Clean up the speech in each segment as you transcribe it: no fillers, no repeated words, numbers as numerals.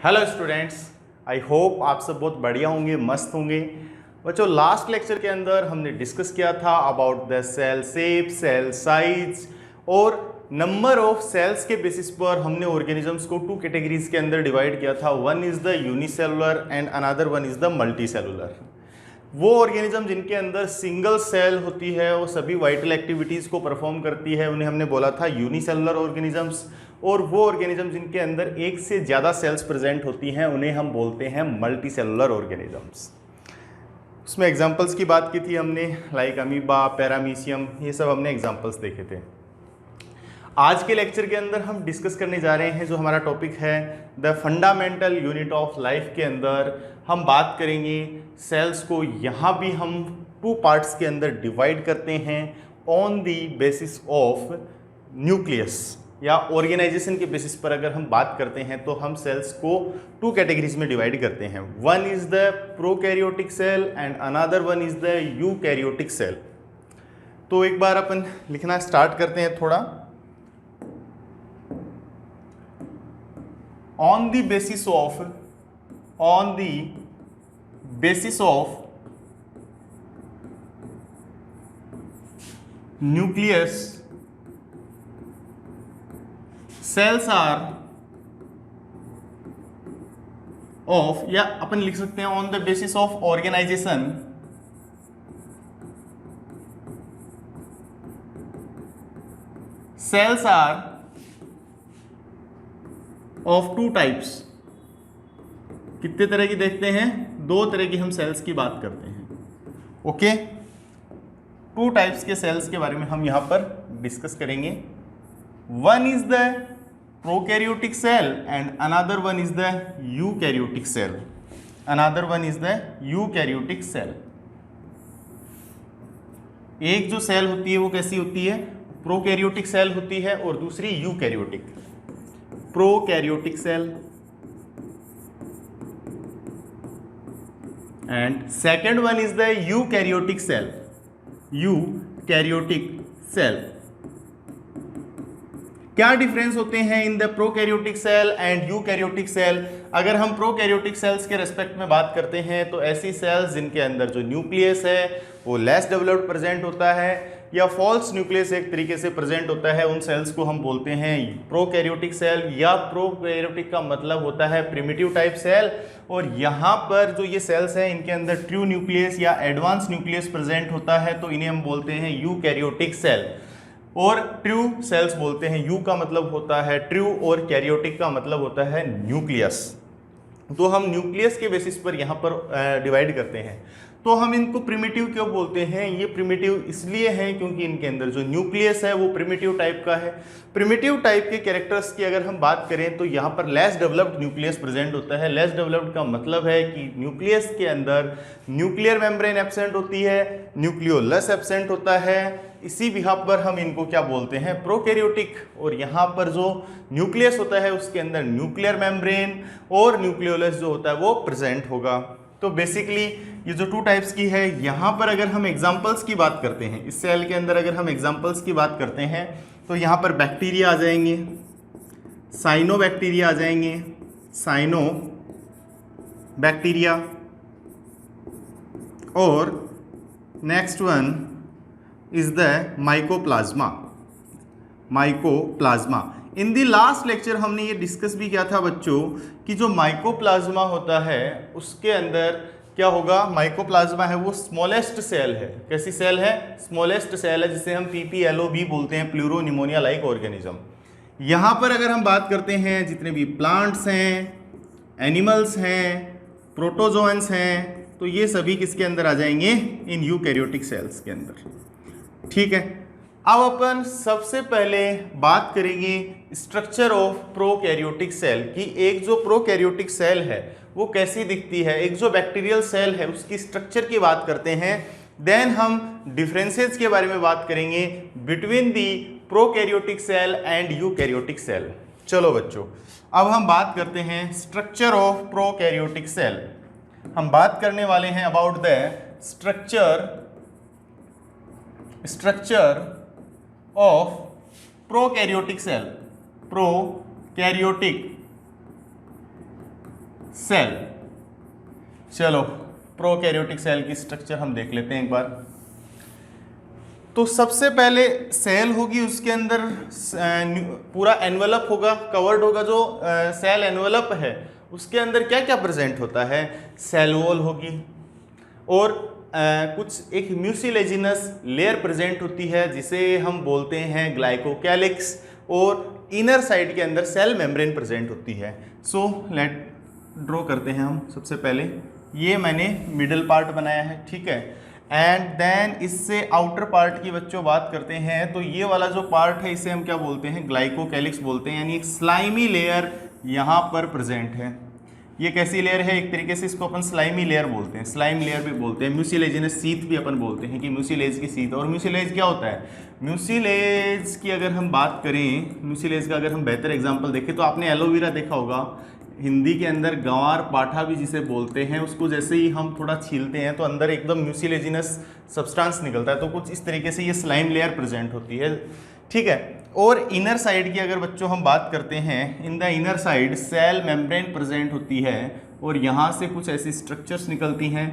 Hello students, I hope आप सब बहुत बढ़िया होंगे, मस्त होंगे। बच्चों, लास्ट लेक्चर के अंदर हमने डिस्कस किया था about the cell shape, cell size और नंबर ऑफ सेल्स के बेसिस पर हमने ऑर्गेनिजम्स को टू कैटेगरीज के अंदर डिवाइड किया था। One is the unicellular and another one is the multi cellular. वो ऑर्गेनिज्म जिनके अंदर सिंगल सेल होती है, वो सभी वाइटल एक्टिविटीज़ को परफॉर्म करती है, उन्हें हमने बोला था यूनिसेलुलर ऑर्गेनिजम्स। और वो ऑर्गेनिज्म जिनके अंदर एक से ज़्यादा सेल्स प्रेजेंट होती हैं, उन्हें हम बोलते हैं मल्टी सेलुलर ऑर्गेनिजम्स। उसमें एग्जांपल्स की बात की थी हमने, लाइक अमीबा, पैरामीशियम, ये सब हमने एग्जांपल्स देखे थे। आज के लेक्चर के अंदर हम डिस्कस करने जा रहे हैं जो हमारा टॉपिक है the fundamental unit of life के अंदर हम बात करेंगे सेल्स को। यहाँ भी हम टू पार्ट्स के अंदर डिवाइड करते हैं on the basis of nucleus, या ऑर्गेनाइजेशन के बेसिस पर अगर हम बात करते हैं तो हम सेल्स को टू कैटेगरीज में डिवाइड करते हैं। One is the prokaryotic cell and another one is the eukaryotic cell. तो एक बार अपन लिखना स्टार्ट करते हैं थोड़ा। on the basis of nucleus, cells are of, या अपन लिख सकते हैं on the basis of organization, cells are of two types. कितने तरह की देखते हैं? दो तरह की हम सेल्स की बात करते हैं। ओके, टू टाइप्स के सेल्स के बारे में हम यहां पर डिस्कस करेंगे। One is the prokaryotic cell and another one is the eukaryotic cell. Another one is the eukaryotic cell. एक जो सेल होती है वो कैसी होती है? प्रोकैरियोटिक सेल होती है, और दूसरी eukaryotic. Prokaryotic cell and second one is the eukaryotic cell. Eukaryotic cell. क्या डिफरेंस होते हैं in the prokaryotic cell and eukaryotic cell? अगर हम प्रोकैरियोटिक सेल्स के रेस्पेक्ट में बात करते हैं तो ऐसी सेल्स जिनके अंदर जो न्यूक्लियस है वो लेस डेवलप्ड प्रेजेंट होता है, या फॉल्स न्यूक्लियस एक तरीके से प्रेजेंट होता है, उन सेल्स को हम बोलते हैं प्रोकैरियोटिक सेल। या प्रोकैरियोटिक का मतलब होता है प्रिमिटिव टाइप सेल। और यहाँ पर जो ये सेल्स हैं इनके अंदर ट्रू न्यूक्लियस या एडवांस न्यूक्लियस प्रेजेंट होता है, तो इन्हें हम बोलते हैं यूकैरियोटिक सेल। और ट्रू सेल्स बोलते हैं, यू का मतलब होता है ट्रू और कैरियोटिक का मतलब होता है न्यूक्लियस। तो हम न्यूक्लियस के बेसिस पर यहाँ पर डिवाइड करते हैं। तो हम इनको प्रिमिटिव क्यों बोलते हैं? ये प्रिमिटिव इसलिए हैं क्योंकि इनके अंदर जो न्यूक्लियस है वो प्रिमिटिव टाइप का है। प्रिमिटिव टाइप के कैरेक्टर्स की अगर हम बात करें तो यहाँ पर लेस डेवलप्ड न्यूक्लियस प्रेजेंट होता है। लेस डेवलप्ड का मतलब है कि न्यूक्लियस के अंदर न्यूक्लियर मेम्ब्रेन एब्सेंट होती है, न्यूक्लियोलस एब्सेंट होता है। इसी बिहाफ पर हम इनको क्या बोलते हैं? प्रोकैरियोटिक। और यहाँ पर जो न्यूक्लियस होता है उसके अंदर न्यूक्लियर मेम्ब्रेन और न्यूक्लियोलस जो होता है वो प्रेजेंट होगा। तो बेसिकली ये जो टू टाइप्स की है, यहाँ पर अगर हम एग्जांपल्स की बात करते हैं, इस सेल के अंदर अगर हम एग्जांपल्स की बात करते हैं तो यहाँ पर बैक्टीरिया आ जाएंगे, साइनो बैक्टीरिया आ जाएंगे, साइनो बैक्टीरिया। और next one is the mycoplasma. Mycoplasma. In the last lecture हमने ये डिस्कस भी किया था बच्चों कि जो माइकोप्लाज्मा होता है उसके अंदर क्या होगा? माइकोप्लाज्मा है वो स्मॉलेस्ट सेल है। कैसी सेल है? स्मॉलेस्ट सेल है, जिसे हम PPLO भी बोलते हैं, प्लूरो निमोनिया लाइक ऑर्गेनिज्म। यहाँ पर अगर हम बात करते हैं जितने भी प्लांट्स हैं, एनिमल्स हैं, प्रोटोजोअन्स हैं, तो ये सभी किसके अंदर आ जाएंगे? इन यूकैरियोटिक सेल्स के अंदर। ठीक है, अब अपन सबसे पहले बात करेंगे स्ट्रक्चर ऑफ प्रोकैरियोटिक सेल की। एक जो प्रोकैरियोटिक सेल है वो कैसी दिखती है, एक जो बैक्टीरियल सेल है उसकी स्ट्रक्चर की बात करते हैं। देन हम डिफरेंसेस के बारे में बात करेंगे between the prokaryotic cell and eukaryotic cell. चलो बच्चों, अब हम बात करते हैं स्ट्रक्चर ऑफ प्रोकैरियोटिक सेल। हम बात करने वाले हैं about the structure of prokaryotic cell. Prokaryotic cell. चलो प्रोकैरियोटिक सेल की स्ट्रक्चर हम देख लेते हैं एक बार। तो सबसे पहले सेल होगी, उसके अंदर पूरा एनवलप होगा, कवर्ड होगा। जो सेल एनवलप है उसके अंदर क्या क्या प्रेजेंट होता है? सेल वॉल होगी और कुछ एक म्यूसिलेजिनस लेयर प्रेजेंट होती है जिसे हम बोलते हैं ग्लाइकोकैलिक्स, और इनर साइड के अंदर सेल मेम्ब्रेन प्रेजेंट होती है। सो लेट ड्रॉ करते हैं हम। सबसे पहले ये मैंने मिडल पार्ट बनाया है, ठीक है। एंड देन इससे आउटर पार्ट की बच्चों बात करते हैं तो ये वाला जो पार्ट है इसे हम क्या बोलते हैं? ग्लाइकोकैलिक्स बोलते हैं, यानी एक स्लाइमी लेयर यहाँ पर प्रेजेंट है। ये कैसी लेयर है? एक तरीके से इसको अपन स्लाइमी लेयर बोलते हैं, स्लाइम लेयर भी बोलते हैं, म्यूसिलेजिनस सीथ भी अपन बोलते हैं कि म्यूसिलेज की सीथ। और म्यूसिलेज क्या होता है? म्यूसिलेज की अगर हम बात करें, म्यूसिलेज का अगर हम बेहतर एग्जांपल देखें तो आपने एलोवेरा देखा होगा, हिंदी के अंदर गंवार पाठा भी जिसे बोलते हैं, उसको जैसे ही हम थोड़ा छीलते हैं तो अंदर एकदम म्यूसिलेजिनस सब्सटेंस निकलता है। तो कुछ इस तरीके से ये स्लाइम लेयर प्रेजेंट होती है, ठीक है। और इनर साइड की अगर बच्चों हम बात करते हैं, in the inner side cell membrane present होती है और यहाँ से कुछ ऐसी स्ट्रक्चर्स निकलती हैं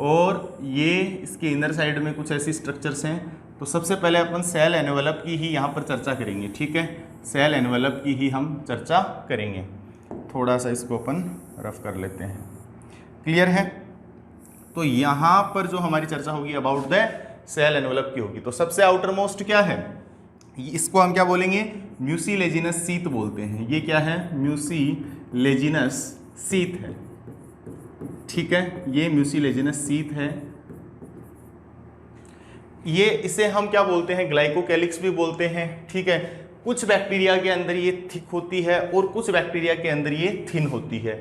और ये इसके इनर साइड में कुछ ऐसी स्ट्रक्चर्स हैं। तो सबसे पहले अपन सेल एनवेलप की ही यहाँ पर चर्चा करेंगे, ठीक है। सेल एनवेलप की ही हम चर्चा करेंगे। थोड़ा सा इसको अपन रफ कर लेते हैं, क्लियर है। तो यहाँ पर जो हमारी चर्चा होगी अबाउट द सेल एनवेलप की होगी। तो सबसे आउटर मोस्ट क्या है? इसको हम क्या बोलेंगे? म्यूसिलेजिनस सीथ बोलते हैं। ये क्या है? म्यूसिलेजिनस सीथ है, ठीक है। ये म्यूसिलेजिनस सीथ है। ये इसे हम क्या बोलते हैं? ग्लाइकोकैलिक्स भी बोलते हैं, ठीक है। कुछ बैक्टीरिया के अंदर ये थिक होती है और कुछ बैक्टीरिया के अंदर ये थिन होती है।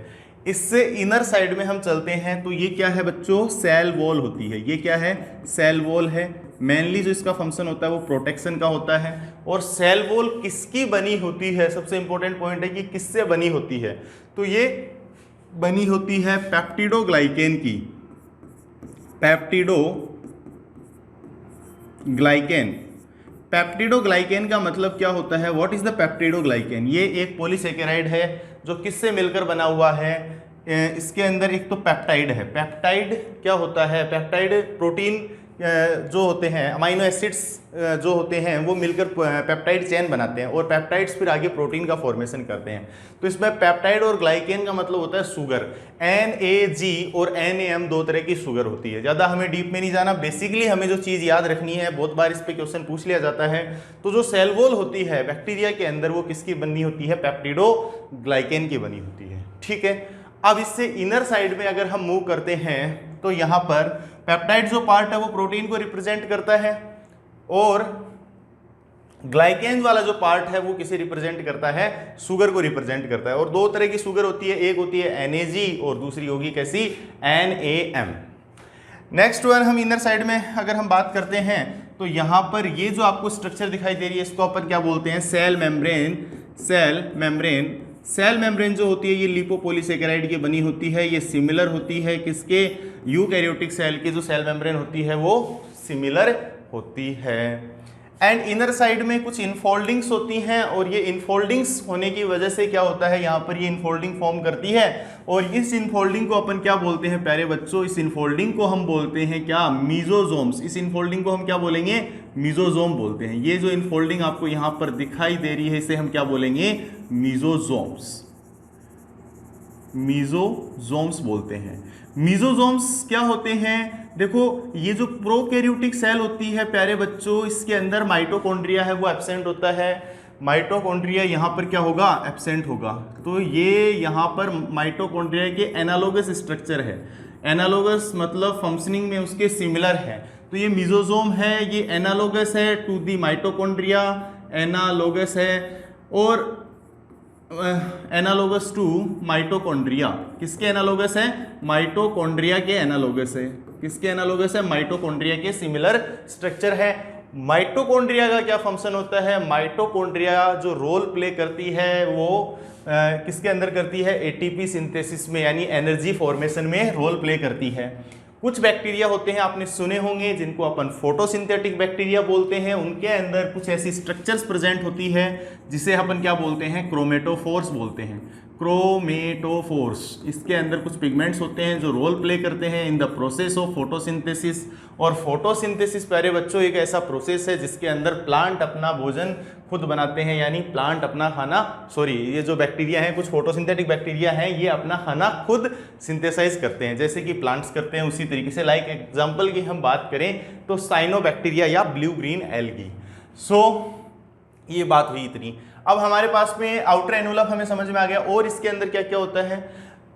इससे इनर साइड में हम चलते हैं तो ये क्या है बच्चों? सेल वॉल होती है। ये क्या है? सेल वॉल है। मेनली जो इसका फंक्शन होता है वो प्रोटेक्शन का होता है। और सेल वॉल किसकी बनी होती है? सबसे इंपॉर्टेंट पॉइंट है कि किससे बनी होती है। तो ये बनी होती है पेप्टिडोग्लाइकेन की। पेप्टिडोग्लाइकेन। पेप्टिडोग्लाइकेन का मतलब क्या होता है? What is the peptidoglycan? ये एक पॉलीसेकेराइड है जो किससे मिलकर बना हुआ है? इसके अंदर एक तो पेप्टाइड है। पेप्टाइड क्या होता है? पेप्टाइड प्रोटीन जो होते हैं, अमाइनो एसिड्स जो होते हैं वो मिलकर पेप्टाइड चेन बनाते हैं और पेप्टाइड्स फिर आगे प्रोटीन का फॉर्मेशन करते हैं। तो इसमें पेप्टाइड और ग्लाइकेन का मतलब होता है शुगर। NAG और NAM दो तरह की शुगर होती है। ज़्यादा हमें डीप में नहीं जाना, बेसिकली हमें जो चीज़ याद रखनी है, बहुत बार इस पर क्वेश्चन पूछ लिया जाता है। तो जो सेल वॉल होती है बैक्टीरिया के अंदर वो किसकी बनी होती है? पेप्टिडोग्लाइकेन की बनी होती है, ठीक है। अब इससे इनर साइड में अगर हम मूव करते हैं तो यहाँ पर पेप्टाइड जो पार्ट है वो प्रोटीन को रिप्रेजेंट करता है और ग्लाइकेन वाला जो पार्ट है वो किसे रिप्रेजेंट करता है? शुगर को रिप्रेजेंट करता है। और दो तरह की शुगर होती है, एक होती है NAG और दूसरी होगी कैसी? NAM। नेक्स्ट वन हम इनर साइड में अगर हम बात करते हैं तो यहाँ पर ये जो आपको स्ट्रक्चर दिखाई दे रही है इसको अपन क्या बोलते हैं? Cell membrane. Cell membrane. Cell membrane जो होती है ये लिपोपॉलीसेकेराइड की बनी होती है। ये सिमिलर होती है किसके? यूकैरियोटिक सेल की जो सेल मेम्ब्रेन होती है वो सिमिलर होती है। एंड इनर साइड में कुछ इनफोल्डिंग्स होती हैं और ये इनफोल्डिंग्स होने की वजह से क्या होता है? यहाँ पर ये इनफोल्डिंग फॉर्म करती है और इस इनफोल्डिंग को अपन क्या बोलते हैं प्यारे बच्चों? इस इनफोल्डिंग को हम बोलते हैं क्या? मीजोजोम्स। इस इनफोल्डिंग को हम क्या बोलेंगे? मीजोजोम बोलते हैं। ये जो इनफोल्डिंग आपको यहाँ पर दिखाई दे रही है इसे हम क्या बोलेंगे? मीजोजोम्स। मीजोजोम्स बोलते हैं। मीजोजोम्स क्या होते हैं? देखो ये जो प्रोकैरियोटिक सेल होती है प्यारे बच्चों, इसके अंदर माइटोकॉन्ड्रिया है वो एब्सेंट होता है। माइटोकॉन्ड्रिया यहाँ पर क्या होगा? एब्सेंट होगा। तो ये यहाँ पर माइटोकॉन्ड्रिया के एनालोगस स्ट्रक्चर है। एनालोगस मतलब फंक्शनिंग में उसके सिमिलर है। तो ये मीजोजोम है, ये एनालोगस है टू दी माइटोकॉन्ड्रिया, एनालोगस है। और एनालोगस टू माइटोकॉन्ड्रिया। किसके एनालोगस है? माइटोकॉन्ड्रिया के एनालोगस है। किसके एनालोगस है? माइटोकॉन्ड्रिया के सिमिलर स्ट्रक्चर है। माइटोकॉन्ड्रिया का क्या फंक्शन होता है? माइटोकॉन्ड्रिया जो रोल प्ले करती है वो किसके अंदर करती है? ATP सिंथेसिस में, यानी एनर्जी फॉर्मेशन में रोल प्ले करती है। कुछ बैक्टीरिया होते हैं आपने सुने होंगे जिनको अपन फोटोसिंथेटिक बैक्टीरिया बोलते हैं। उनके अंदर कुछ ऐसी स्ट्रक्चर्स प्रेजेंट होती है जिसे अपन क्या बोलते हैं? क्रोमेटोफोर्स बोलते हैं। क्रोमेटोफोर्स, इसके अंदर कुछ पिगमेंट्स होते हैं जो रोल प्ले करते हैं in the process of photosynthesis. और फोटोसिंथेसिस प्यारे बच्चों एक ऐसा प्रोसेस है जिसके अंदर प्लांट अपना भोजन खुद बनाते हैं, यानी प्लांट अपना खाना, सॉरी ये जो बैक्टीरिया हैं, कुछ फोटोसिंथेटिक बैक्टीरिया हैं, ये अपना खाना खुद सिंथेसाइज करते हैं जैसे कि प्लांट्स करते हैं उसी तरीके से। लाइक एग्जांपल की हम बात करें तो साइनोबैक्टीरिया या ब्लू ग्रीन एल्गी। सो ये बात हुई इतनी। अब हमारे पास में आउटर एनुलम हमें समझ में आ गया, और इसके अंदर क्या क्या होता है।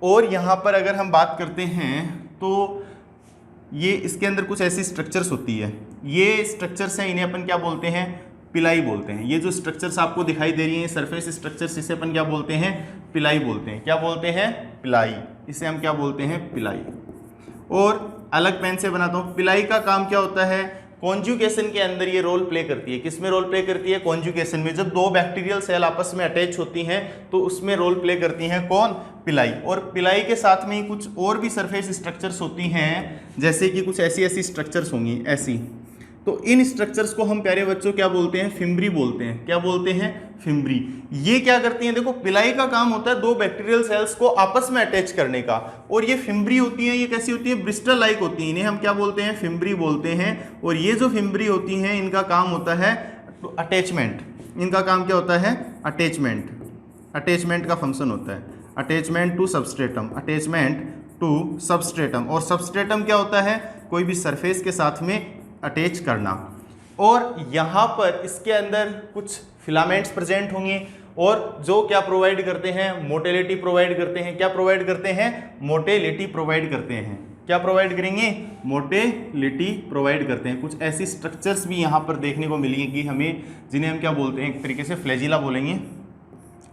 और यहाँ पर अगर हम बात करते हैं तो ये इसके अंदर कुछ ऐसी स्ट्रक्चर्स होती है, ये स्ट्रक्चर्स हैं, इन्हें अपन क्या बोलते हैं, पिलाई बोलते हैं। ये जो स्ट्रक्चर्स आपको दिखाई दे रही हैं सरफेस स्ट्रक्चर्स, इसे अपन क्या बोलते हैं, पिलाई बोलते हैं। क्या बोलते हैं, पिलाई, इसे हम क्या बोलते हैं, पिलाई। और अलग पेन से बनाता हूँ। पिलाई का काम क्या होता है, कॉन्जुगेशन के अंदर ये रोल प्ले करती है। किस में रोल प्ले करती है, कॉन्जुगेशन में। जब दो बैक्टीरियल सेल आपस में अटैच होती हैं तो उसमें रोल प्ले करती हैं कौन, पिलाई। और पिलाई के साथ में ही कुछ और भी सरफेस स्ट्रक्चर्स होती हैं, जैसे कि कुछ ऐसी ऐसी स्ट्रक्चर्स होंगी ऐसी। तो इन स्ट्रक्चर्स को हम प्यारे बच्चों क्या बोलते हैं, फिम्ब्री बोलते हैं। क्या बोलते हैं, फिम्ब्री। ये क्या करती हैं, देखो पिलाई का काम होता है दो बैक्टीरियल सेल्स को आपस में अटैच करने का, और ये फिम्ब्री होती हैं, ये कैसी होती है, ब्रिस्टल लाइक होती हैं, इन्हें हम क्या बोलते हैं, फिम्ब्री बोलते हैं। और ये जो फिम्ब्री होती हैं इनका काम होता है अटैचमेंट। इनका काम क्या होता है, अटैचमेंट। अटैचमेंट का फंक्शन होता है, attachment to substratum, attachment to substratum. और सबस्ट्रेटम क्या होता है, कोई भी सरफेस के साथ में अटैच करना। और यहाँ पर इसके अंदर कुछ फिलामेंट्स प्रेजेंट होंगे, और जो क्या प्रोवाइड करते हैं, मोटेलिटी प्रोवाइड करते हैं। क्या प्रोवाइड करते हैं, मोटेलिटी प्रोवाइड करते हैं। क्या प्रोवाइड करेंगे, मोटेलिटी प्रोवाइड करते हैं। कुछ ऐसी स्ट्रक्चर्स भी यहाँ पर देखने को मिलेंगी हमें, जिन्हें हम क्या बोलते हैं, एक तरीके से फ्लैजिला बोलेंगे।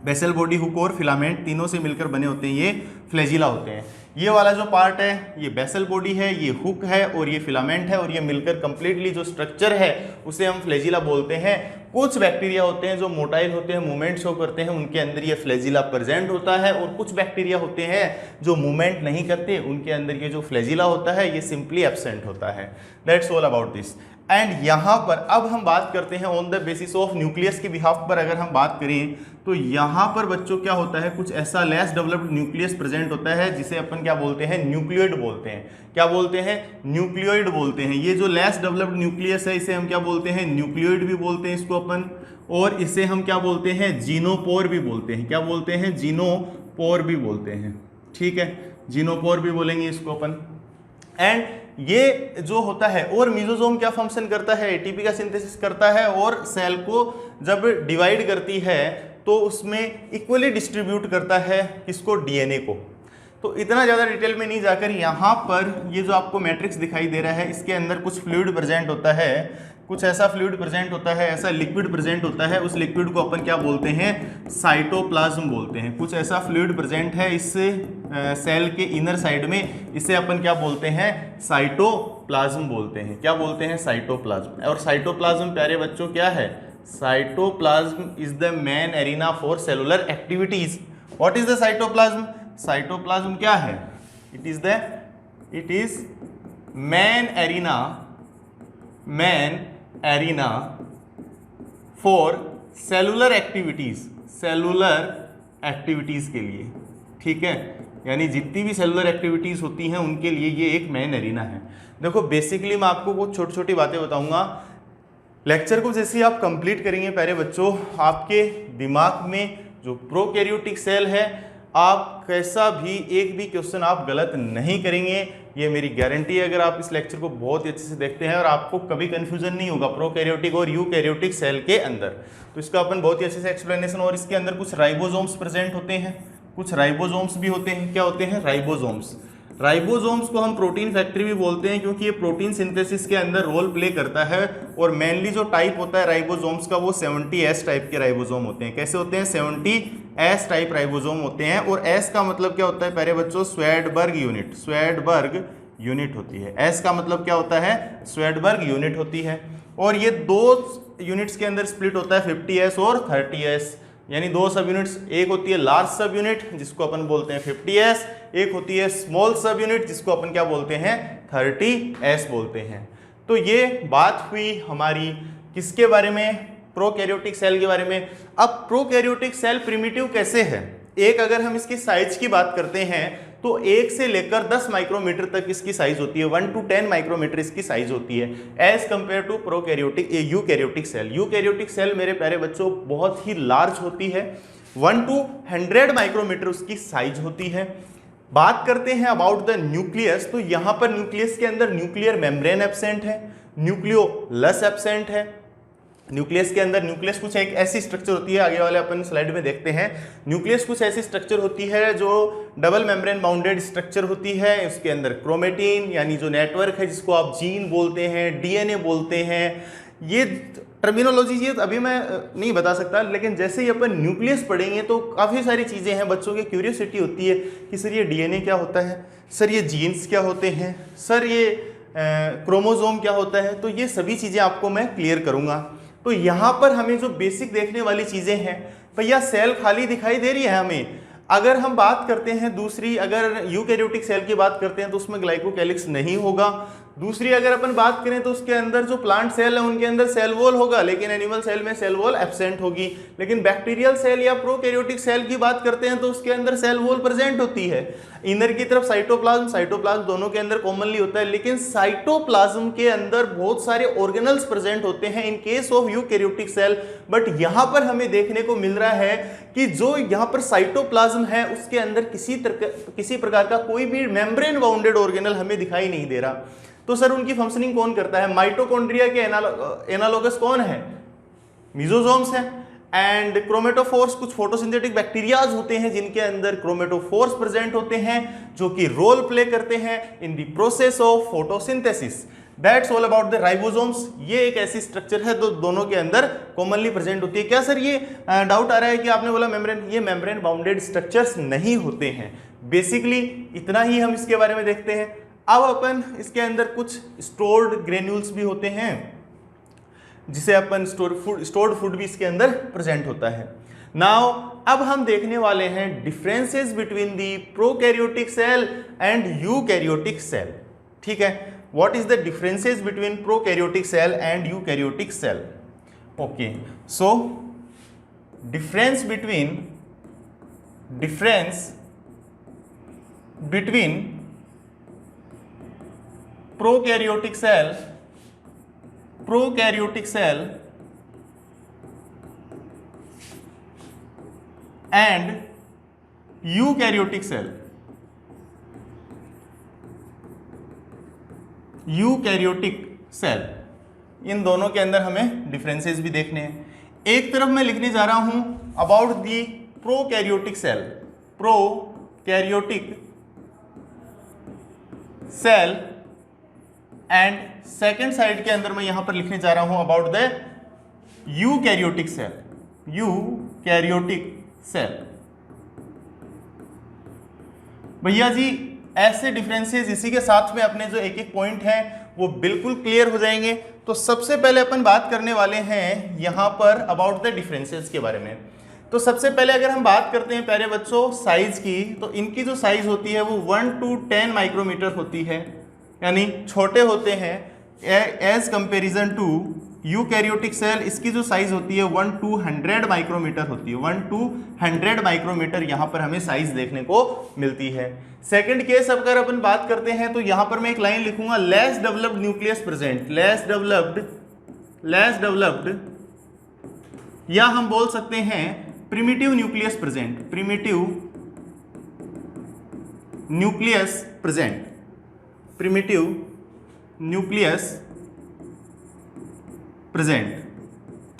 बेसल बॉडी, हुक और फिलामेंट तीनों से मिलकर बने होते हैं, ये फ्लैजिला होते हैं। ये वाला जो पार्ट है ये बेसल बॉडी है, ये हुक है और ये फिलामेंट है, और ये मिलकर कंप्लीटली जो स्ट्रक्चर है उसे हम फ्लैजिला बोलते हैं। कुछ बैक्टीरिया होते हैं जो मोटाइल होते हैं, मूवमेंट शो करते हैं, उनके अंदर ये फ्लैजिला प्रेजेंट होता है। और कुछ बैक्टीरिया होते हैं जो मूवमेंट नहीं करते, उनके अंदर ये जो फ्लैजिला होता है ये सिंपली एब्सेंट होता है। That's all about this. And यहाँ पर अब हम बात करते हैं on the basis of nucleus के बिहाफ पर अगर हम बात करें तो यहाँ पर बच्चों क्या होता है, कुछ ऐसा लेस डेवलप्ड न्यूक्लियस प्रेजेंट होता है जिसे अपन क्या बोलते हैं, न्यूक्लियोइड बोलते हैं। क्या बोलते हैं, न्यूक्लियोइड बोलते हैं। ये जो लेस डेवलप्ड न्यूक्लियस है इसे हम क्या बोलते हैं, न्यूक्लियोइड भी बोलते हैं इसको अपन। और इसे हम क्या बोलते हैं, जीनोपोर भी बोलते हैं। क्या बोलते हैं, जीनोपोर भी बोलते हैं। ठीक है, जीनोपोर भी बोलेंगे इसको अपन। एंड ये जो होता है, और मीजोजोम क्या फंक्शन करता है, एटीपी का सिंथेसिस करता है, और सेल को जब डिवाइड करती है तो उसमें इक्वली डिस्ट्रीब्यूट करता है किसको, डीएनए को। तो इतना ज़्यादा डिटेल में नहीं जाकर यहाँ पर ये जो आपको मैट्रिक्स दिखाई दे रहा है इसके अंदर कुछ फ्लूइड प्रेजेंट होता है, कुछ ऐसा फ्लूइड प्रेजेंट होता है, ऐसा लिक्विड प्रेजेंट होता है। उस लिक्विड को अपन क्या बोलते हैं, साइटोप्लाज्म बोलते हैं। कुछ ऐसा फ्लूइड प्रेजेंट है इस सेल के इनर साइड में, इसे अपन क्या बोलते हैं, साइटोप्लाज्म बोलते हैं। क्या बोलते हैं, साइटोप्लाज्म। और साइटोप्लाज्म प्यारे बच्चों क्या है, cytoplasm is the main arena for cellular activities. What is the cytoplasm, cytoplasm क्या है, it is main arena for cellular activities के लिए। ठीक है, यानी जितनी भी सेलुलर एक्टिविटीज होती हैं उनके लिए ये एक मेन एरिना है। देखो बेसिकली मैं आपको कुछ छोटी छोटी बातें बताऊंगा। लेक्चर को जैसे ही आप कंप्लीट करेंगे प्यारे बच्चों, आपके दिमाग में जो प्रोकैरियोटिक सेल है, आप कैसा भी एक भी क्वेश्चन आप गलत नहीं करेंगे, ये मेरी गारंटी है। अगर आप इस लेक्चर को बहुत ही अच्छे से देखते हैं और आपको कभी कंफ्यूजन नहीं होगा प्रोकैरियोटिक और यूकैरियोटिक सेल के अंदर, तो इसका अपन बहुत ही अच्छे से एक्सप्लेनेशन। और इसके अंदर कुछ राइबोसोम्स प्रेजेंट होते हैं, कुछ राइबोसोम्स भी होते हैं। क्या होते हैं, राइबोसोम्स। राइबोसोम्स को हम प्रोटीन फैक्ट्री भी बोलते हैं क्योंकि ये प्रोटीन सिंथेसिस के अंदर रोल प्ले करता है। और मेनली जो टाइप होता है राइबोसोम्स का वो 70S टाइप के राइबोसोम होते हैं। कैसे होते हैं, 70S टाइप राइबोसोम होते हैं। और S का मतलब क्या होता है प्यारे बच्चों, स्वेडबर्ग यूनिट, स्वेडबर्ग यूनिट होती है। S का मतलब क्या होता है, स्वेडबर्ग यूनिट होती है। और ये दो यूनिट्स के अंदर स्प्लिट होता है 50S और 30S, यानी दो सब यूनिट्स, एक होती है लार्ज सब यूनिट जिसको अपन बोलते हैं 50S, एक होती है स्मॉल सब यूनिट जिसको अपन क्या बोलते हैं, 30S बोलते हैं। तो ये बात हुई हमारी किसके बारे में, प्रोकैरियोटिक सेल के बारे में। अब प्रोकैरियोटिक सेल प्रिमिटिव कैसे है, एक अगर हम इसकी साइज की बात करते हैं तो 1 से लेकर 10 माइक्रोमीटर तक इसकी साइज होती है, 1 to 10 माइक्रोमीटर इसकी साइज होती है as compare to prokaryotic eukaryotic cell. Eukaryotic cell मेरे प्यारे बच्चों बहुत ही लार्ज होती है, 1 to 100 माइक्रोमीटर उसकी साइज होती है। बात करते हैं अबाउट द न्यूक्लियस, तो यहां पर न्यूक्लियस के अंदर न्यूक्लियर मेम्ब्रेन एब्सेंट है, न्यूक्लियोलस एब्सेंट है। न्यूक्लियस के अंदर न्यूक्लियस कुछ एक ऐसी स्ट्रक्चर होती है, आगे वाले अपन स्लाइड में देखते हैं। न्यूक्लियस कुछ ऐसी स्ट्रक्चर होती है जो डबल मेम्ब्रेन बाउंडेड स्ट्रक्चर होती है। उसके अंदर क्रोमेटिन यानी जो नेटवर्क है जिसको आप जीन बोलते हैं, डीएनए बोलते हैं, ये टर्मिनोलॉजी ये अभी मैं नहीं बता सकता, लेकिन जैसे ही अपन न्यूक्लियस पढ़ेंगे तो काफ़ी सारी चीज़ें हैं, बच्चों की क्यूरियोसिटी होती है कि सर ये डीएनए क्या होता है, सर ये जीन्स क्या होते हैं, सर ये क्रोमोसोम क्या होता है। तो ये सभी चीज़ें आपको मैं क्लियर करूँगा। तो यहाँ पर हमें जो बेसिक देखने वाली चीज़ें हैं, भैया सेल खाली दिखाई दे रही है हमें। अगर हम बात करते हैं दूसरी, अगर यूकैरियोटिक सेल की बात करते हैं तो उसमें ग्लाइकोकैलिक्स नहीं होगा। दूसरी अगर अपन बात करें तो उसके अंदर जो प्लांट सेल है उनके अंदर सेल वॉल होगा, लेकिन एनिमल सेल में सेल वॉल एब्सेंट होगी। लेकिन बैक्टीरियल सेल या प्रोकैरियोटिक सेल की बात करते हैं तो उसके अंदर सेल वॉल प्रेजेंट होती है। इनर की तरफ साइटोप्लाज्म दोनों के अंदर कॉमनली होता है, लेकिन साइटोप्लाज्म के अंदर बहुत सारे ऑर्गेनल्स प्रेजेंट होते हैं in case of eukaryotic cell. But यहां पर हमें देखने को मिल रहा है कि जो यहां पर साइटोप्लाज्म है उसके अंदर किसी प्रकार का कोई भी मेम्ब्रेन बाउंडेड ऑर्गेनल हमें दिखाई नहीं दे रहा। तो सर उनकी फंक्शनिंग कौन करता है? माइटोकॉन्ड्रिया के एनालोगस कौन है? मीजोसोम्स है। एंड क्रोमेटोफोर्स कुछ फोटोसिंथेटिक बैक्टीरियाज होते हैं जिनके अंदर क्रोमेटोफोर्स प्रेजेंट होते हैं जो कि रोल प्ले करते हैं in the process of photosynthesis. That's all about the ribosomes. ये एक ऐसी स्ट्रक्चर है जो दोनों के अंदर कॉमनली प्रेजेंट होती है। क्या सर ये डाउट आ रहा है कि आपने बोला मेम्ब्रेन, ये मेम्ब्रेन बाउंडेड स्ट्रक्चर्स नहीं होते हैं। बेसिकली इतना ही हम इसके बारे में देखते हैं। अब अपन इसके अंदर कुछ स्टोर्ड ग्रेन्यूल्स भी होते हैं जिसे अपन स्टोर्ड फूड भी इसके अंदर प्रेजेंट होता है। नाउ अब हम देखने वाले हैं differences between the prokaryotic cell and eukaryotic cell. ठीक है, what is the differences between prokaryotic cell and eukaryotic cell? Okay, so difference between prokaryotic cell and eukaryotic cell. इन दोनों के अंदर हमें डिफरेंसेस भी देखने हैं। एक तरफ मैं लिखने जा रहा हूं about the prokaryotic cell and second side के अंदर मैं यहां पर लिखने जा रहा हूं अबाउट द यूकैरियोटिक सेल। भैया जी ऐसे डिफरेंसेस इसी के साथ में अपने जो एक एक पॉइंट हैं वो बिल्कुल क्लियर हो जाएंगे। तो सबसे पहले अपन बात करने वाले हैं यहां पर अबाउट द डिफरेंसेस के बारे में। तो सबसे पहले अगर हम बात करते हैं प्यारे बच्चों साइज की, तो इनकी जो साइज होती है वो 1 to 10 माइक्रोमीटर होती है, यानी छोटे होते हैं as comparison to eukaryotic cell. इसकी जो साइज होती है 1 to 100 माइक्रोमीटर होती है, 1 to 100 माइक्रोमीटर यहां पर हमें साइज देखने को मिलती है। सेकंड केस अगर अपन बात करते हैं तो यहां पर मैं एक लाइन लिखूंगा, less developed nucleus present, less developed या हम बोल सकते हैं प्रिमिटिव न्यूक्लियस प्रेजेंट।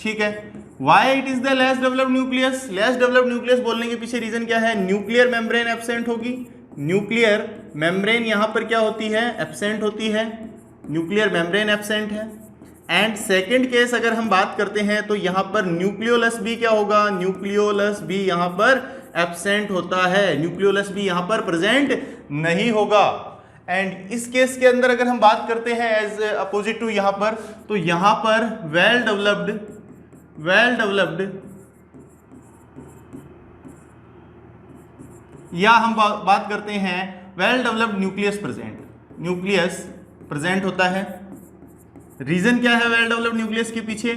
ठीक है, why it is the less developed nucleus? Less developed nucleus बोलने के पीछे रीजन क्या है? न्यूक्लियर मेम्ब्रेन एब्सेंट होगी। न्यूक्लियर मेम्ब्रेन यहां पर क्या होती है? एब्सेंट होती है, न्यूक्लियर मेम्ब्रेन एब्सेंट है। एंड सेकेंड केस अगर हम बात करते हैं तो यहां पर न्यूक्लियोलस भी क्या होगा? न्यूक्लियोलस भी यहां पर एब्सेंट होता है, न्यूक्लियोलस भी यहां पर प्रेजेंट नहीं होगा। एंड इस केस के अंदर अगर हम बात करते हैं एज अपोजिट टू यहां पर, तो यहां पर वेल डेवलप्ड या हम बात करते हैं वेल डेवलप्ड न्यूक्लियस प्रेजेंट होता है। रीजन क्या है वेल डेवलप्ड न्यूक्लियस के पीछे?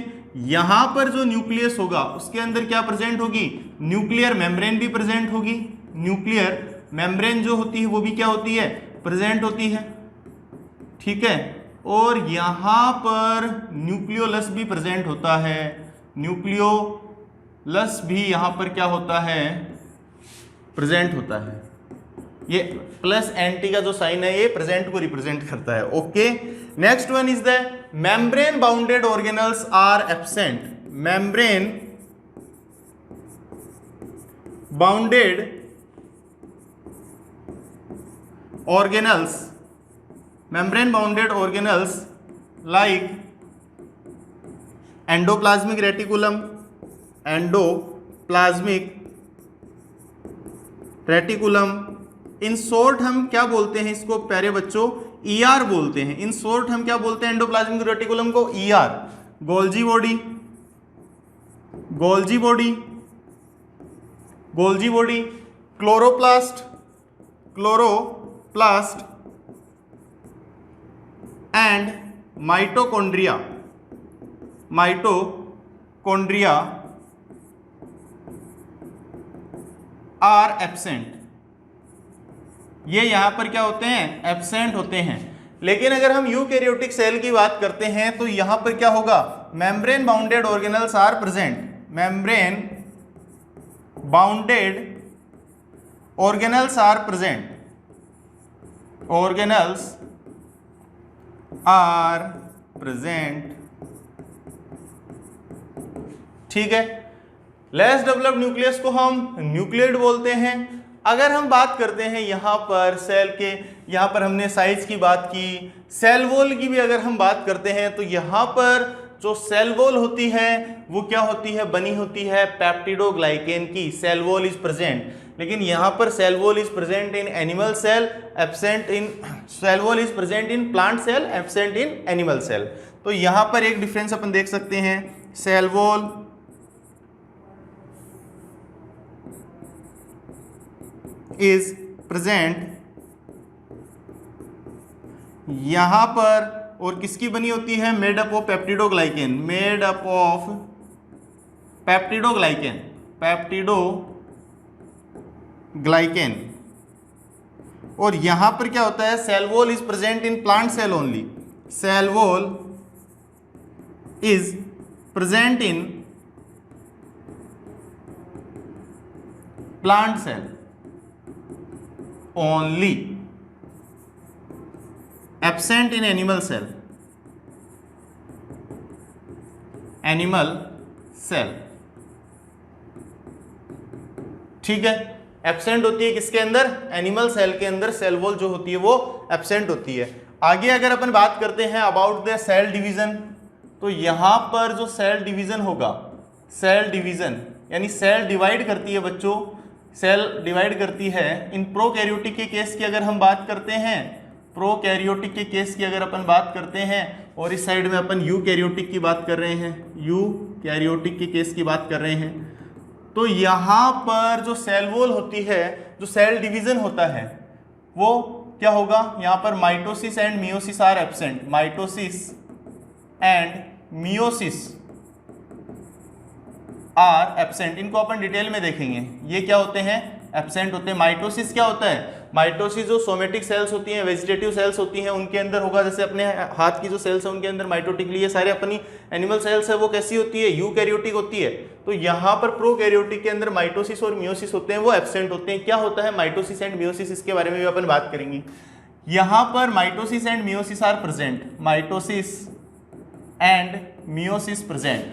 यहां पर जो न्यूक्लियस होगा उसके अंदर क्या प्रेजेंट होगी, न्यूक्लियर मेम्ब्रेन भी प्रेजेंट होगी। न्यूक्लियर मेम्ब्रेन जो होती है वो भी क्या होती है, प्रेजेंट होती है, ठीक है। और यहां पर न्यूक्लियोलस भी प्रेजेंट होता है, न्यूक्लियोलस भी यहां पर क्या होता है, प्रेजेंट होता है। ये प्लस एंटी का जो साइन है ये प्रेजेंट को रिप्रेजेंट करता है। Okay, next one is the membrane bounded organelles are absent. Membrane bounded organelles, membrane bounded organelles like endoplasmic reticulum, endoplasmic reticulum, in short हम क्या बोलते हैं इसको प्यारे बच्चों, ईआर बोलते हैं। इन शॉर्ट हम क्या बोलते हैं एंडोप्लाज्मिक रेटिकुलम को, ER. Golgi body, Golgi body, Golgi body, chloroplast, chloroplast and mitochondria, mitochondria are absent. ये यहां पर क्या होते हैं, एब्सेंट होते हैं। लेकिन अगर हम यूकैरियोटिक सेल की बात करते हैं तो यहां पर क्या होगा, membrane bounded organelles are present. Membrane bounded organelles are present, organelles are present, ठीक है। लेस डेवलप्ड न्यूक्लियस को हम न्यूक्लियड बोलते हैं। अगर हम बात करते हैं यहां पर सेल के, यहां पर हमने साइज की बात की, सेल वॉल की भी अगर हम बात करते हैं तो यहां पर जो सेल वॉल होती है वो क्या होती है, बनी होती है पेप्टिडोग्लाइकेन की। सेल वॉल इज प्रेजेंट, लेकिन यहां पर cell wall is present in animal cell, absent in, cell wall is present in plant cell, absent in animal cell. तो यहां पर एक डिफरेंस अपन देख सकते हैं, सेल वॉल इज प्रेजेंट यहां पर, और किसकी बनी होती है, made up of peptidoglycan, made up of peptidoglycan, peptidoglycan. और यहां पर क्या होता है, cell wall is present in plant cell only, cell wall is present in plant cell only, absent in animal cell, animal cell, ठीक है। Absent होती है किसके अंदर, एनिमल सेल के अंदर सेल वॉल जो होती है वो एब्सेंट होती है। आगे अगर अपन बात करते हैं अबाउट द सेल डिवीजन, तो यहां पर जो सेल डिवीजन होगा, सेल डिवीजन यानी सेल डिवाइड करती है बच्चों, सेल डिवाइड करती है। इन प्रोकैरियोटिक के केस की अगर हम बात करते हैं, प्रोकैरियोटिक के केस की अगर अपन बात करते हैं, और इस साइड में अपन यूकैरियोटिक की बात कर रहे हैं, यूकैरियोटिक के केस की बात कर रहे हैं, तो यहाँ पर जो सेल वॉल होती है, जो सेल डिवीजन होता है वो क्या होगा, यहाँ पर mitosis and meiosis are absent, mitosis and meiosis are absent. इनको अपन डिटेल में देखेंगे, ये क्या होते हैं, एब्सेंट होते हैं। माइटोसिस क्या होता है, माइटोसिस जो सोमेटिक सेल्स होती हैं, वेजिटेटिव सेल्स होती हैं, उनके अंदर होगा। जैसे अपने हाथ की जो सेल्स है उनके अंदर माइटोटिकली, ये सारे अपनी एनिमल सेल्स है वो कैसी होती है, यूकैरियोटिक होती है। तो यहाँ पर प्रोकैरियोटिक के अंदर माइटोसिस और मियोसिस होते हैं, वो एब्सेंट होते हैं। क्या होता है माइटोसिस एंड मियोसिस, इसके बारे में भी अपन बात करेंगे। यहाँ पर mitosis and meiosis are present, mitosis and meiosis present,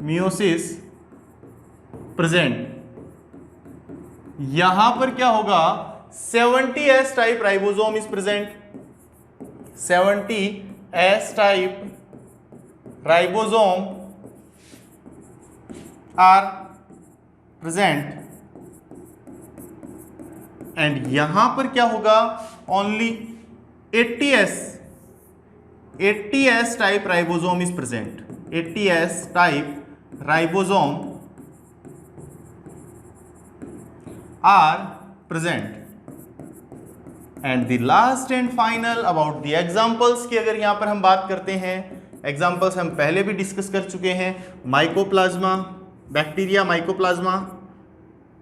meiosis present. यहां पर क्या होगा, 70S type ribosome is present, 70S type ribosome are present. And यहां पर क्या होगा, only 80S type ribosome is present, 80S type ribosome are present. And the last and final about the examples की अगर यहां पर हम बात करते हैं, एग्जाम्पल्स हम पहले भी डिस्कस कर चुके हैं। Mycoplasma bacteria, mycoplasma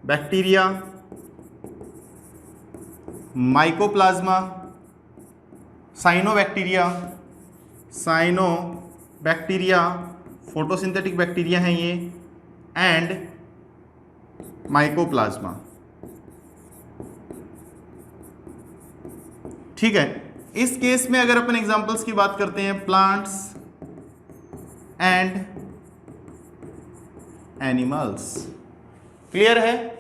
bacteria, mycoplasma cyanobacteria, cyanobacteria photosynthetic bacteria हैं ये, एंड माइकोप्लाज्मा। ठीक है, इस केस में अगर अपन एग्जांपल्स की बात करते हैं, प्लांट्स एंड एनिमल्स, क्लियर है।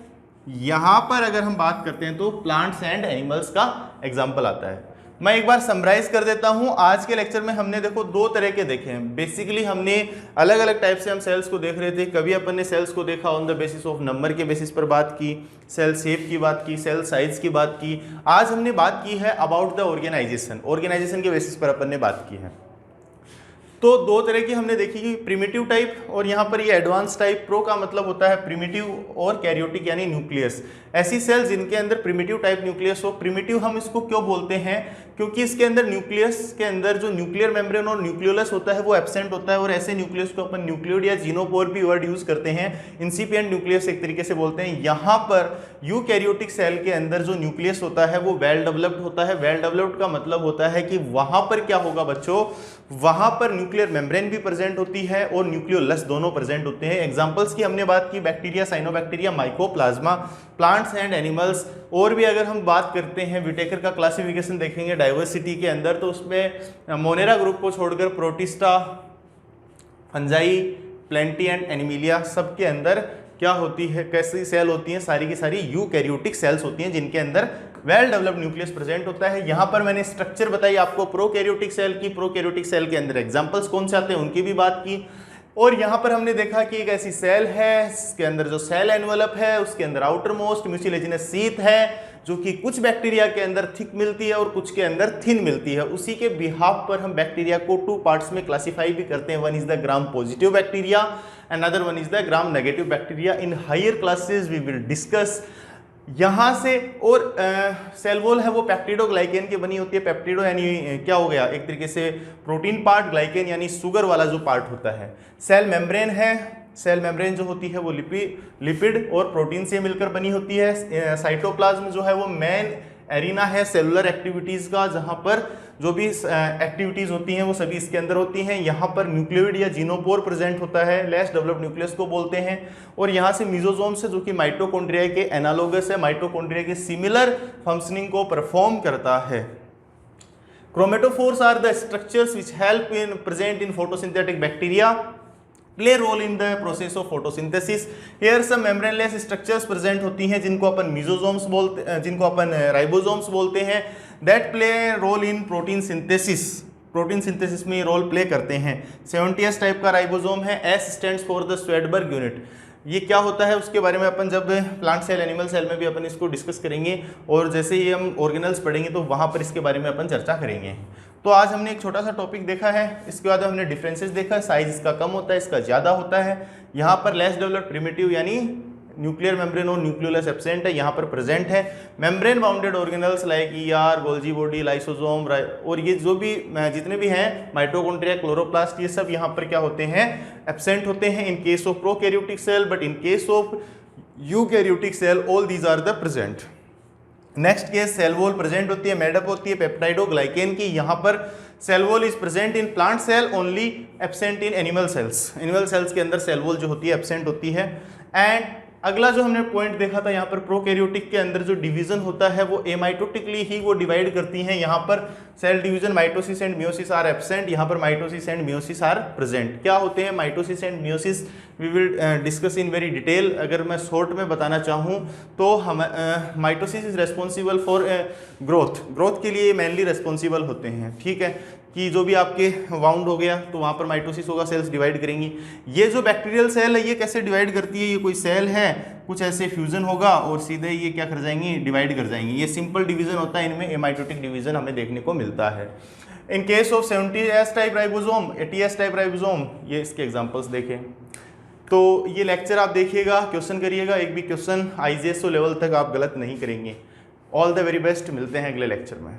यहां पर अगर हम बात करते हैं तो प्लांट्स एंड एनिमल्स का एग्जांपल आता है। मैं एक बार समराइज कर देता हूं। आज के लेक्चर में हमने देखो दो तरह के देखे हैं। बेसिकली हमने अलग अलग टाइप से हम सेल्स को देख रहे थे। कभी अपन ने सेल्स को देखा on the basis of number के बेसिस पर बात की, सेल शेप की बात की, सेल साइज की बात की। आज हमने बात की है अबाउट द ऑर्गेनाइजेशन, ऑर्गेनाइजेशन के बेसिस पर अपन ने बात की है। तो दो तरह की हमने देखी कि प्रिमिटिव टाइप और यहाँ पर ये एडवांस टाइप। प्रो का मतलब होता है प्रिमिटिव और कैरियोटिक यानी न्यूक्लियस। ऐसी सेल जिनके अंदर प्रिमिटिव टाइप न्यूक्लियस हो। प्रिमिटिव हम इसको क्यों बोलते हैं? क्योंकि इसके अंदर न्यूक्लियस के अंदर जो न्यूक्लियर मेम्ब्रेन और न्यूक्लियोलस होता है वो एब्सेंट होता है, और ऐसे न्यूक्लियस को अपन न्यूक्लियोइड या जीनोपोर भी वर्ड यूज करते हैं। इंसिपिएंट न्यूक्लियस एक तरीके से बोलते हैं। यहाँ पर यूकैरियोटिक सेल के अंदर जो न्यूक्लियस होता है वो वेल डेवलप्ड होता है। वेल डेवलप्ड का मतलब होता है कि वहां पर क्या होगा बच्चों, वहां पर न्यूक्लियर मेम्ब्रेन भी प्रेजेंट होती है और न्यूक्लियोलस दोनों प्रेजेंट होते हैं। एग्जांपल्स की हमने बात की, bacteria, cyanobacteria, mycoplasma, plants and animals. और भी अगर हम बात करते हैं, विटेकर का क्लासिफिकेशन देखेंगे डाइवर्सिटी के अंदर, तो उसमें मोनेरा ग्रुप को छोड़कर protista, fungi, plenty and Animalia सब के अंदर क्या होती है, कैसी सेल होती हैं, सारी की सारी यूकैरियोटिक सेल्स होती हैं जिनके अंदर वेल डेवलप्ड न्यूक्लियस प्रेजेंट होता है। यहाँ पर मैंने स्ट्रक्चर बताई आपको प्रोकैरियोटिक सेल की। प्रोकैरियोटिक सेल के अंदर एग्जांपल्स कौन से आते हैं उनकी भी बात की। और यहाँ पर हमने देखा कि एक ऐसी सेल है इसके अंदर जो सेल एनवेलप है उसके अंदर आउटर मोस्ट म्यूसिलेजिनस शीथ है, जो कि कुछ बैक्टीरिया के अंदर थिक मिलती है और कुछ के अंदर थिन मिलती है। उसी के बिहाफ पर हम बैक्टीरिया को टू पार्ट्स में क्लासिफाई भी करते हैं। One is the gram positive bacteria, another one is the gram negative bacteria. In higher classes we will discuss. यहाँ से और सेल वॉल है वो पेप्टिडोग्लाइकेन की बनी होती है। पेप्टिडो यानी क्या हो गया, एक तरीके से प्रोटीन पार्ट, ग्लाइकेन यानी शुगर वाला जो पार्ट होता है। सेल मेम्ब्रेन है, सेल मेम्ब्रेन जो होती है वो लिपिड और प्रोटीन से मिलकर बनी होती है। साइटोप्लाज्म जो है वो मेन एरिना है सेलुलर एक्टिविटीज का, जहां पर जो भी एक्टिविटीज होती हैं वो सभी इसके अंदर होती हैं। यहाँ पर न्यूक्लियोइड या जीनोपोर प्रेजेंट होता है, लेस डेवलप्ड न्यूक्लियस को बोलते हैं। और यहाँ से मीजोजोम से, जो कि माइटोकॉन्ड्रिया के एनालोगस है, माइटोकॉन्ड्रिया के सिमिलर फंक्शनिंग को परफॉर्म करता है। Chromatophores are the structures which help in present in photosynthetic bacteria, play role in the process of photosynthesis. Here सब मेम्ब्रेनलेस स्ट्रक्चर्स प्रेजेंट होती हैं जिनको अपन मीजोजोम्स बोलते हैं, जिनको अपन राइबोसोम्स बोलते हैं, that play role in protein synthesis. Protein synthesis में रोल प्ले करते हैं। 70s टाइप का राइबोसोम है। S stands for the Svedberg unit. ये क्या होता है उसके बारे में अपन जब प्लांट सेल एनिमल सेल में भी अपन इसको डिस्कस करेंगे, और जैसे ही हम ऑर्गेनल्स पढ़ेंगे तो वहाँ पर इसके बारे में अपन चर्चा करेंगे। तो आज हमने एक छोटा सा टॉपिक देखा है। इसके बाद हमने डिफरेंसेस देखा, साइज इसका कम होता है, इसका ज़्यादा होता है। यहाँ पर लेस डेवलप्ड प्रिमिटिव यानी न्यूक्लियर मेम्ब्रेन और न्यूक्लियोलस एब्सेंट है, यहाँ पर प्रेजेंट है। Membrane bounded organelles like ER, Golgi body, lysosome और ये जो भी जितने भी हैं, माइटोकॉन्ड्रिया, क्लोरोप्लास्ट, ये सब यहाँ पर क्या होते हैं, एब्सेंट होते हैं in case of prokaryotic cell, but in case of eukaryotic cell all these are the present. Next case cell wall present होती है, मेडअप होती है पेप्टाइडोग्लाइकेन की। यहाँ पर cell wall is present in plant cell only, absent in animal cells. Animal cells के अंदर cell wall जो होती है एब्सेंट होती है। एंड अगला जो हमने पॉइंट देखा था, यहाँ पर प्रोकैरियोटिक के अंदर जो डिवीजन होता है वो एमाइटोटिकली ही वो डिवाइड करती हैं। यहाँ पर cell division mitosis and meiosis are absent, यहाँ पर mitosis and meiosis are present. क्या होते हैं mitosis and meiosis, we will discuss in very detail. अगर मैं शॉर्ट में बताना चाहूँ तो हम mitosis is responsible for growth के लिए मेनली रेस्पॉन्सिबल होते हैं। ठीक है, कि जो भी आपके वाउंड हो गया तो वहाँ पर माइटोसिस होगा, सेल्स डिवाइड करेंगी। ये जो बैक्टीरियल सेल है ये कैसे डिवाइड करती है, ये कोई सेल है, कुछ ऐसे फ्यूजन होगा और सीधे ये क्या कर जाएंगी, डिवाइड कर जाएंगी। ये सिंपल डिवीजन होता है, इनमें एमाइटोटिक डिवीजन हमें देखने को मिलता है। इन case of 70s type ribosome, 80s type ribosome, ये इसके एग्जाम्पल्स देखें। तो ये लेक्चर आप देखिएगा, क्वेश्चन करिएगा, एक भी क्वेश्चन IGSO लेवल तक आप गलत नहीं करेंगे। ऑल द वेरी बेस्ट, मिलते हैं अगले लेक्चर में।